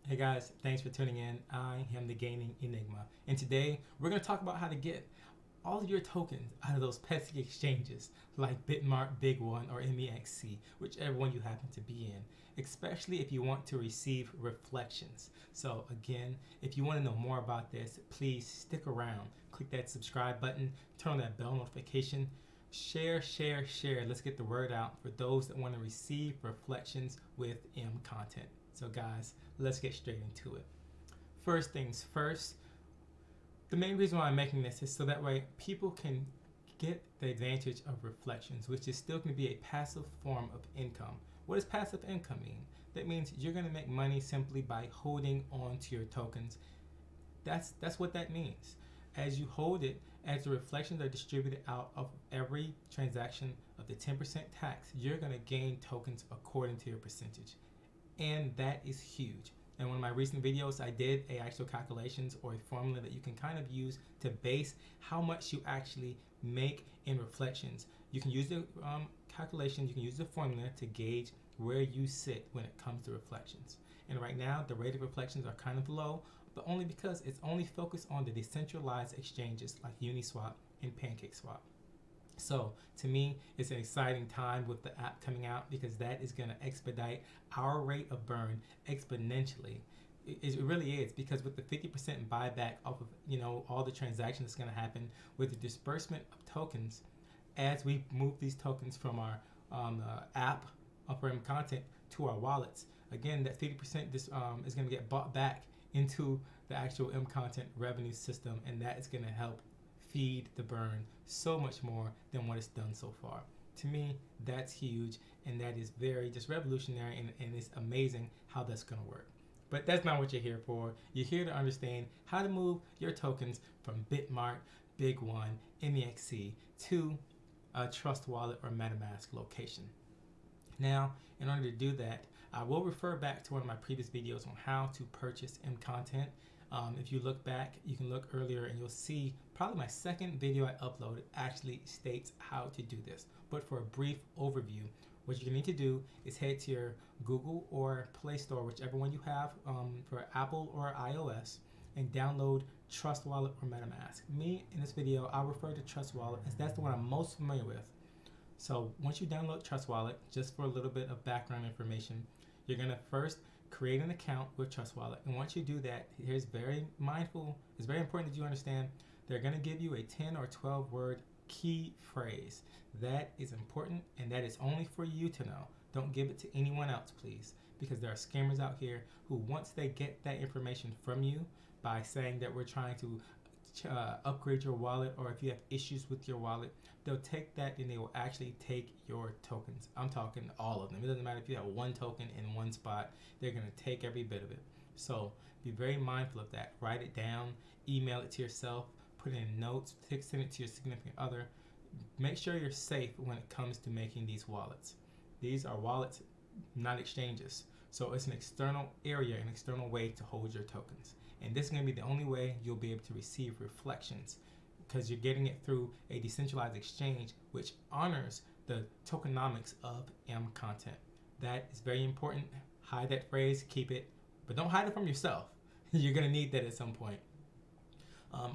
Hey guys, thanks for tuning in. I am the Gaining Enigma, and today we're going to talk about how to get all of your tokens out of those pesky exchanges like Bitmart, Big One, or MEXC, whichever one you happen to be in, especially if you want to receive reflections. So again, if you want to know more about this, please stick around. Click that subscribe button, turn on that bell notification, share, share, share. Let's get the word out for those that want to receive reflections with Mcontent. So guys, let's get straight into it. First things first, the main reason why I'm making this is so that way people can get the advantage of reflections, which is still going to be a passive form of income. What does passive income mean? That means you're going to make money simply by holding on to your tokens. That's what that means. As you hold it, as the reflections are distributed out of every transaction of the 10% tax, you're going to gain tokens according to your percentage. And that is huge. In one of my recent videos, I did a actual calculations or a formula that you can kind of use to base how much you actually make in reflections. You can use the calculation, you can use the formula to gauge where you sit when it comes to reflections. And right now, the rate of reflections are kind of low, but only because it's only focused on the decentralized exchanges like Uniswap and PancakeSwap. So to me, it's an exciting time with the app coming out because that is going to expedite our rate of burn exponentially. It really is, because with the 50% buyback off of all the transactions that's going to happen with the disbursement of tokens, as we move these tokens from our app for Mcontent to our wallets, again that 50% is going to get bought back into the actual Mcontent revenue system, and that is going to help feed the burn so much more than what it's done so far. To me, that's huge, and that is very just revolutionary, and it's amazing how that's going to work. But that's not what you're here for. You're here to understand how to move your tokens from Bitmart, Big One, MEXC to a Trust Wallet or MetaMask location. Now, in order to do that, I will refer back to one of my previous videos on how to purchase Mcontent. If you look back, you can look earlier and you'll see probably my second video I uploaded actually states how to do this. But for a brief overview, what you're going to need to do is head to your Google or Play Store, whichever one you have for Apple or iOS, and download Trust Wallet or MetaMask. Me, in this video, I'll refer to Trust Wallet as that's the one I'm most familiar with. So once you download Trust Wallet, just for a little bit of background information, you're going to first create an account with Trust Wallet. And once you do that, it's very important that you understand they're going to give you a 10 or 12 word key phrase. That is important, and that is only for you to know. Don't give it to anyone else, please, because there are scammers out here who, once they get that information from you by saying that we're trying to upgrade your wallet, or if you have issues with your wallet, they'll take that and they will actually take your tokens. I'm talking all of them. It doesn't matter if you have one token in one spot, they're going to take every bit of it. So be very mindful of that. Write it down, email it to yourself, put it in notes, send it to your significant other. Make sure you're safe when it comes to making these wallets. These are wallets, not exchanges. So it's an external area, an external way to hold your tokens. And this is going to be the only way you'll be able to receive reflections, because you're getting it through a decentralized exchange which honors the tokenomics of Mcontent. That is very important. Hide that phrase, keep it, but don't hide it from yourself. You're going to need that at some point.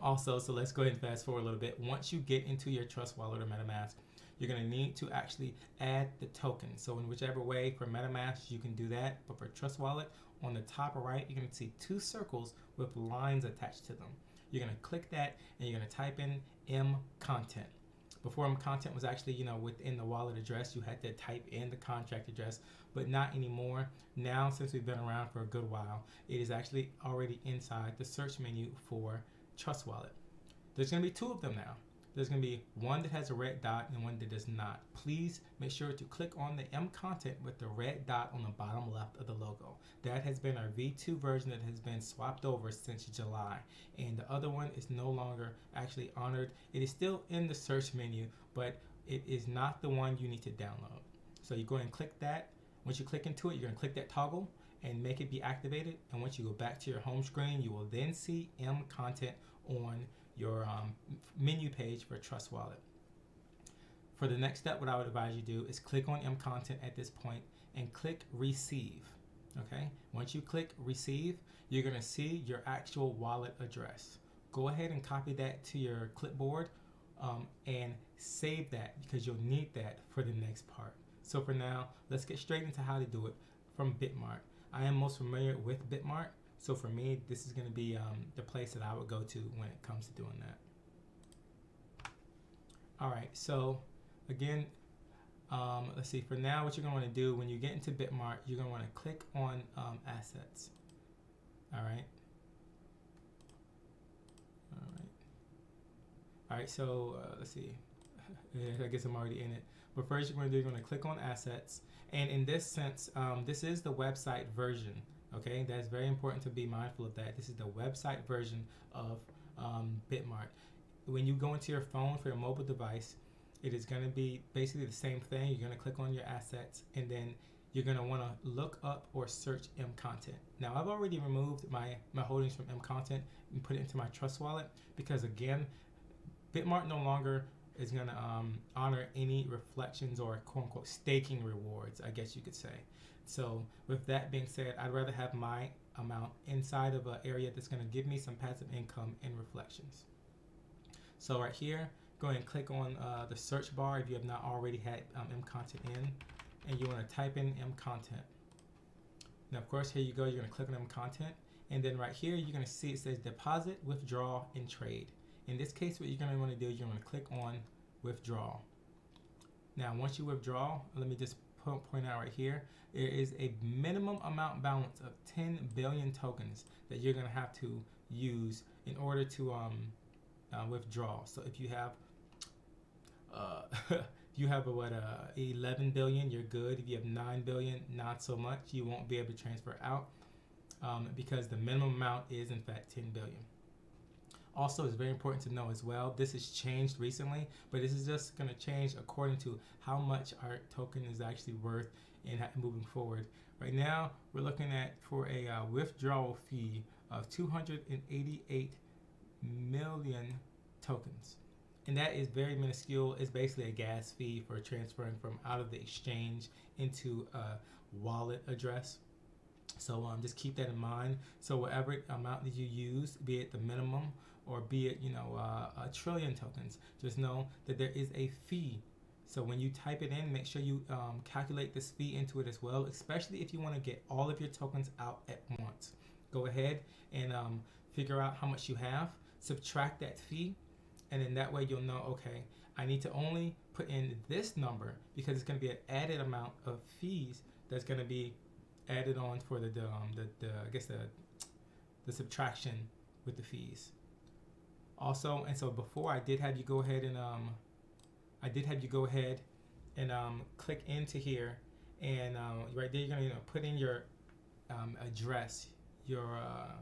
Also, so let's go ahead and fast forward a little bit. Once you get into your Trust Wallet or MetaMask, you're going to need to actually add the token. So in whichever way, for MetaMask, you can do that. But for Trust Wallet, on the top right, you're going to see two circles with lines attached to them. You're going to click that, and you're going to type in Mcontent. Before Mcontent was actually, within the wallet address, you had to type in the contract address, but not anymore. Now, since we've been around for a good while, it is actually already inside the search menu for Trust Wallet. There's going to be two of them now. There's going to be one that has a red dot and one that does not. Please make sure to click on the Mcontent with the red dot on the bottom left of the logo. That has been our V2 version that has been swapped over since July. And the other one is no longer actually honored. It is still in the search menu, but it is not the one you need to download. So you go ahead and click that. Once you click into it, you're going to click that toggle and make it be activated. And once you go back to your home screen, you will then see Mcontent on your menu page for Trust Wallet. For the next step, what I would advise you do is click on Mcontent at this point and click Receive. Okay, once you click receive, you're going to see your actual wallet address. Go ahead and copy that to your clipboard and save that because you'll need that for the next part. So for now, let's get straight into how to do it from Bitmart. I am most familiar with Bitmart, so for me, this is going to be the place that I would go to when it comes to doing that. All right, so again, let's see, for now, what you're going to want to do when you get into Bitmart, you're going to want to click on assets. All right. All right, so let's see. I guess I'm already in it. But first, you're going to click on assets. And in this sense, this is the website version. Okay, that's very important to be mindful of that. This is the website version of Bitmart. When you go into your phone for your mobile device, it is going to be basically the same thing. You're going to click on your assets, and then you're going to want to look up or search Mcontent. Now, I've already removed my holdings from Mcontent and put it into my Trust Wallet because, again, Bitmart no longer is going to honor any reflections or quote-unquote staking rewards, I guess you could say. So with that being said, I'd rather have my amount inside of an area that's going to give me some passive income and reflections. So right here, go ahead and click on the search bar if you have not already had Mcontent in, and you want to type in Mcontent. Now, of course, here you go. You're going to click on Mcontent, and then right here, you're going to see it says deposit, withdraw, and trade. In this case, what you're going to want to do is you're going to click on withdraw. Now, once you withdraw, let me just point out right here, there is a minimum amount balance of 10 billion tokens that you're going to have to use in order to withdraw. So if you have if you have 11 billion, you're good. If you have 9 billion, not so much. You won't be able to transfer out because the minimum amount is in fact 10 billion. Also, it's very important to know as well, this has changed recently, but this is just going to change according to how much our token is actually worth and moving forward. Right now, we're looking at for a withdrawal fee of 288 million tokens. And that is very minuscule. It's basically a gas fee for transferring from out of the exchange into a wallet address. So just keep that in mind. So whatever amount that you use, be it the minimum or be it a trillion tokens, just know that there is a fee. So when you type it in, make sure you calculate this fee into it as well, especially if you want to get all of your tokens out at once. Go ahead and figure out how much you have, subtract that fee, and then that way you'll know, okay, I need to only put in this number because it's going to be an added amount of fees that's going to be added on for the subtraction with the fees. Also, and so before I did have you go ahead and click into here, and right there you're gonna put in your address, your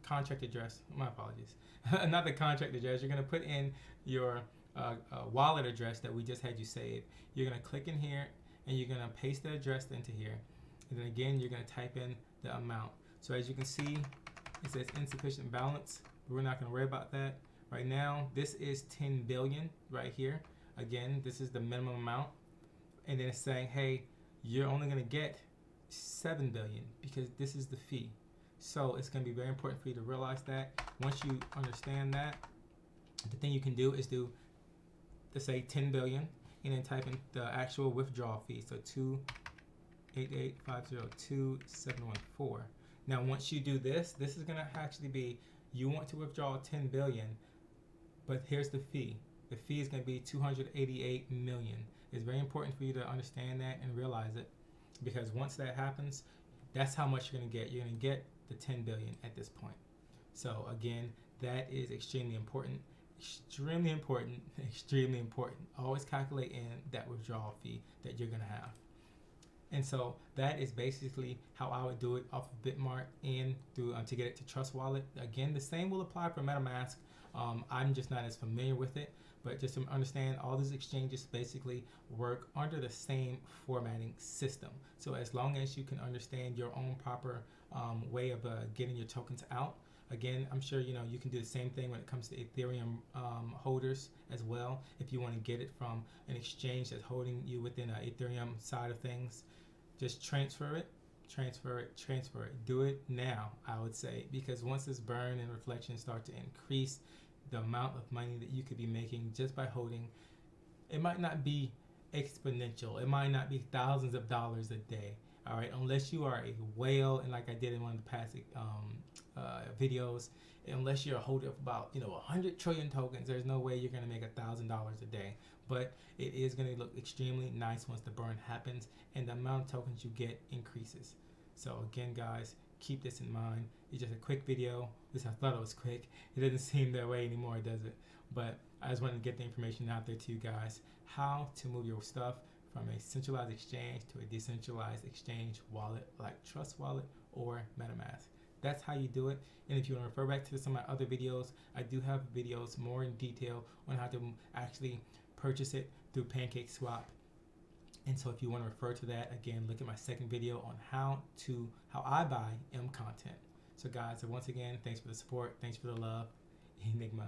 contract address. My apologies, not the contract address. You're gonna put in your wallet address that we just had you save. You're gonna click in here, and you're gonna paste the address into here, and then again you're gonna type in the amount. So as you can see, it says insufficient balance, but we're not gonna worry about that. Right now, this is 10 billion right here. Again, this is the minimum amount. And then it's saying, hey, you're only gonna get 7 billion because this is the fee. So it's gonna be very important for you to realize that. Once you understand that, the thing you can do is let's say 10 billion and then type in the actual withdrawal fee. So 288502714. Now, once you do this, this is gonna actually be, you want to withdraw 10 billion, but here's the fee. The fee is going to be 288 million. It's very important for you to understand that and realize it, because once that happens, that's how much you're going to get. You're going to get the 10 billion at this point. So again, that is extremely important. Extremely important. Extremely important. Always calculate in that withdrawal fee that you're going to have. And so that is basically how I would do it off of Bitmart and through to get it to Trust Wallet. Again, the same will apply for MetaMask. I'm just not as familiar with it, but just to understand, all these exchanges basically work under the same formatting system. So as long as you can understand your own proper way of getting your tokens out, again, I'm sure you can do the same thing when it comes to Ethereum holders as well. If you want to get it from an exchange that's holding you within an Ethereum side of things, just transfer it transfer it. Do it now, I would say, because once this burn and reflection start to increase, the amount of money that you could be making just by holding, it might not be exponential. It might not be thousands of dollars a day. All right, unless you are a whale, and like I did in one of the past videos, unless you're a holder of about 100 trillion tokens, there's no way you're gonna make $1,000 a day. But it is gonna look extremely nice once the burn happens and the amount of tokens you get increases. So again, guys, keep this in mind. It's just a quick video. At least I thought it was quick. It doesn't seem that way anymore, does it? But I just wanted to get the information out there to you guys, how to move your stuff from a centralized exchange to a decentralized exchange wallet like Trust Wallet or MetaMask. That's how you do it. And if you want to refer back to some of my other videos, I do have videos more in detail on how to actually purchase it through PancakeSwap. And so if you want to refer to that, again, look at my second video on how I buy Mcontent. So guys, once again, thanks for the support. Thanks for the love. Enigma.